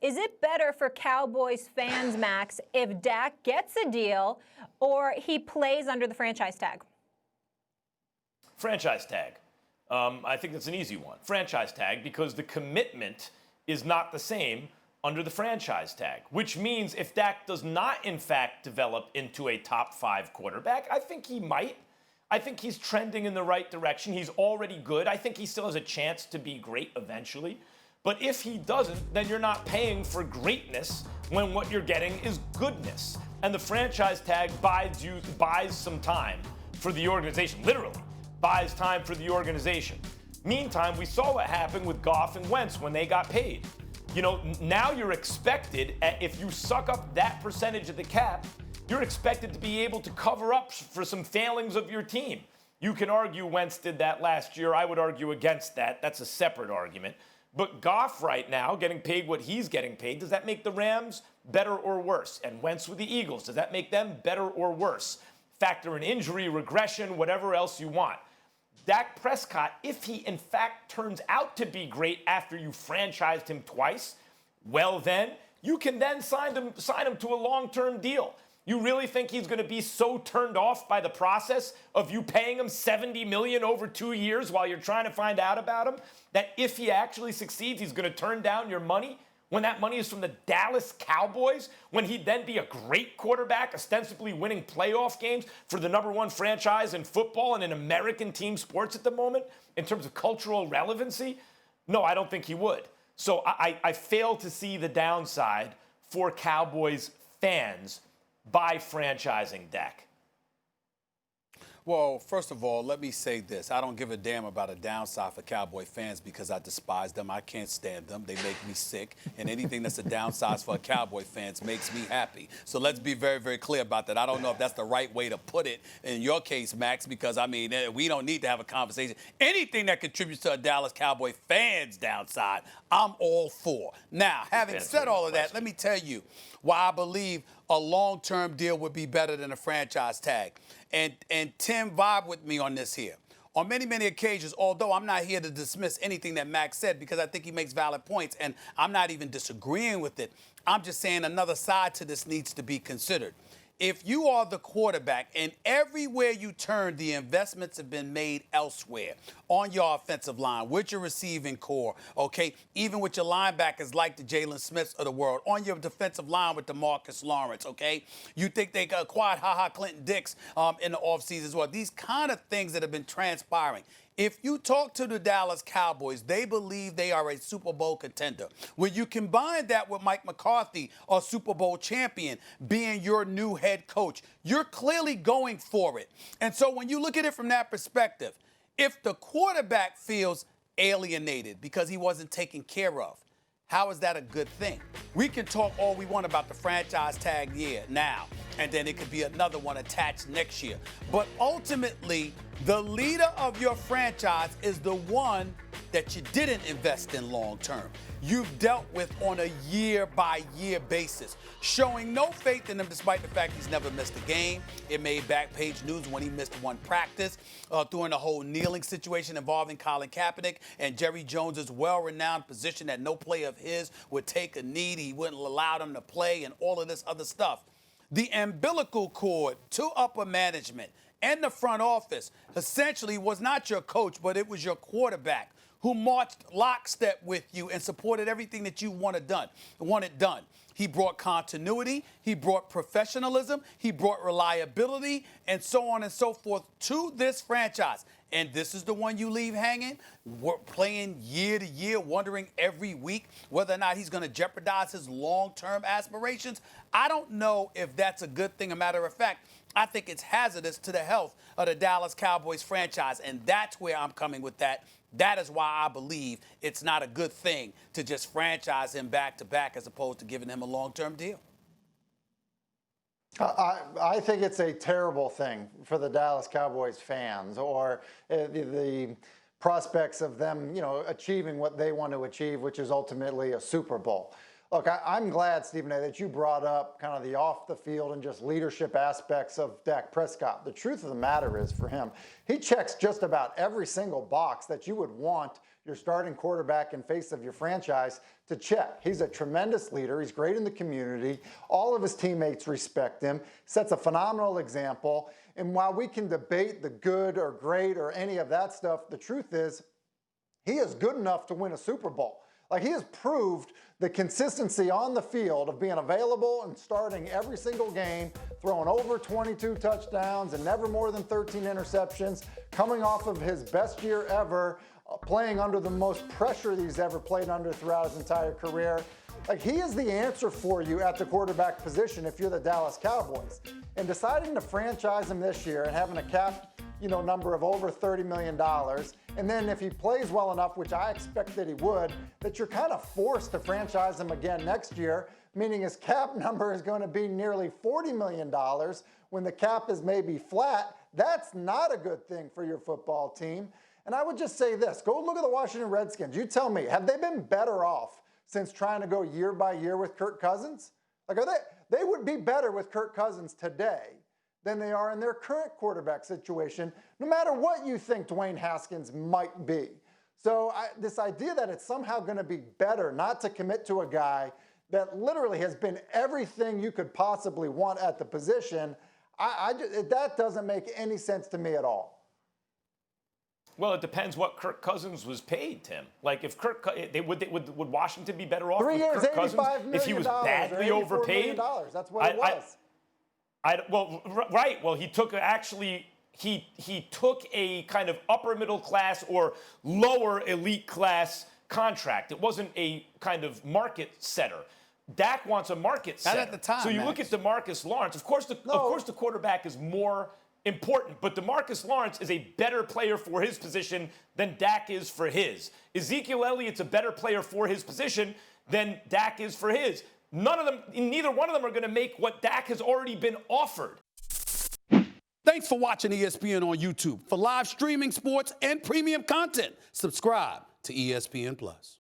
Is it better for Cowboys fans, Max, if Dak gets a deal or he plays under the franchise tag? Franchise tag. I think that's an easy one. Franchise tag, because the commitment is not the same under the franchise tag, which means if Dak does not, in fact, develop into a top 5 quarterback, I think he might. I think he's trending in the right direction. He's already good. I think he still has a chance to be great eventually. But if he doesn't, then you're not paying for greatness when what you're getting is goodness. And the franchise tag buys some time for the organization, literally buys time for the organization. Meantime, we saw what happened with Goff and Wentz when they got paid. You know, now you're expected, if you suck up that percentage of the cap, you're expected to be able to cover up for some failings of your team. You can argue Wentz did that last year. I would argue against that. That's a separate argument. But Goff right now, getting paid what he's getting paid, does that make the Rams better or worse? And Wentz with the Eagles, does that make them better or worse? Factor in injury, regression, whatever else you want. Dak Prescott, if he in fact turns out to be great after you franchised him twice, well then, you can then sign him to a long-term deal. You really think he's going to be so turned off by the process of you paying him $70 million over 2 years while you're trying to find out about him, that if he actually succeeds, he's going to turn down your money when that money is from the Dallas Cowboys, when he'd then be a great quarterback, ostensibly winning playoff games for the #1 franchise in football and in American team sports at the moment in terms of cultural relevancy? No, I don't think he would. So I fail to see the downside for Cowboys fans by franchising Dak. Well, first of all, let me say this. I don't give a damn about a downside for Cowboy fans because I despise them. I can't stand them. They make me sick. And anything that's a downside for Cowboy fans makes me happy. So let's be very, very clear about that. I don't know if that's the right way to put it in your case, Max, because, I mean, we don't need to have a conversation. Anything that contributes to a Dallas Cowboy fans' downside, I'm all for. Now, having said all of that, let me tell you why I believe a long-term deal would be better than a franchise tag. And Tim vibe with me on this here. On many, many occasions, although I'm not here to dismiss anything that Max said because I think he makes valid points, and I'm not even disagreeing with it. I'm just saying another side to this needs to be considered. If you are the quarterback and everywhere you turn, the investments have been made elsewhere on your offensive line, with your receiving core, okay, even with your linebackers like the Jalen Smiths of the world, on your defensive line with DeMarcus Lawrence, okay? You think they acquired Clinton Dix in the offseason as well. These kind of things that have been transpiring. If you talk to the Dallas Cowboys, they believe they are a Super Bowl contender. When you combine that with Mike McCarthy, a Super Bowl champion, being your new head coach, you're clearly going for it. And so when you look at it from that perspective, if the quarterback feels alienated because he wasn't taken care of, how is that a good thing? We can talk all we want about the franchise tag year now, and then it could be another one attached next year. But ultimately, the leader of your franchise is the one that you didn't invest in long term. You've dealt with on a year-by-year basis, showing no faith in him despite the fact he's never missed a game. It made back-page news when he missed one practice during the whole kneeling situation involving Colin Kaepernick and Jerry Jones's well-renowned position that no player of his would take a knee. He wouldn't allow them to play and all of this other stuff. The umbilical cord to upper management and the front office essentially was not your coach, but it was your quarterback who marched lockstep with you and supported everything that you wanted done. He brought continuity, he brought professionalism, he brought reliability, and so on and so forth to this franchise. And this is the one you leave hanging? We're playing year to year, wondering every week whether or not he's going to jeopardize his long-term aspirations. I don't know if that's a good thing. A matter of fact, I think it's hazardous to the health of the Dallas Cowboys franchise, and that's where I'm coming with that. That is why I believe it's not a good thing to just franchise him back-to-back as opposed to giving him a long-term deal. I think it's a terrible thing for the Dallas Cowboys fans or the prospects of them, achieving what they want to achieve, which is ultimately a Super Bowl. Look, I'm glad, Stephen A., that you brought up kind of the off the field and just leadership aspects of Dak Prescott. The truth of the matter is for him, he checks just about every single box that you would want your starting quarterback in face of your franchise to check. He's a tremendous leader. He's great in the community. All of his teammates respect him, sets a phenomenal example. And while we can debate the good or great or any of that stuff, the truth is he is good enough to win a Super Bowl. Like, he has proved the consistency on the field of being available and starting every single game, throwing over 22 touchdowns and never more than 13 interceptions, coming off of his best year ever, playing under the most pressure that he's ever played under throughout his entire career. Like, he is the answer for you at the quarterback position if you're the Dallas Cowboys. And deciding to franchise him this year and having a cap number of over $30 million. And then if he plays well enough, which I expect that he would, that you're kind of forced to franchise him again next year, meaning his cap number is going to be nearly $40 million when the cap is maybe flat. That's not a good thing for your football team. And I would just say this, go look at the Washington Redskins. You tell me, have they been better off since trying to go year by year with Kirk Cousins? Like, they would be better with Kirk Cousins today than they are in their current quarterback situation, no matter what you think Dwayne Haskins might be. So this idea that it's somehow going to be better not to commit to a guy that literally has been everything you could possibly want at the position, that doesn't make any sense to me at all. Well, it depends what Kirk Cousins was paid, Tim. Like, if would Washington be better off 3 with years, Kirk Cousins $85 if he was badly $84 overpaid? million. That's what it was. Right. Well, he took he took a kind of upper middle class or lower elite class contract. It wasn't a kind of market setter. Dak wants a market setter. Not at the time. So you Max. look at DeMarcus Lawrence. Of course, the quarterback is more important, but DeMarcus Lawrence is a better player for his position than Dak is for his. Ezekiel Elliott's a better player for his position than Dak is for his. Neither one of them are going to make what Dak has already been offered. Thanks for watching ESPN on YouTube. For live streaming, sports, and premium content, subscribe to ESPN+.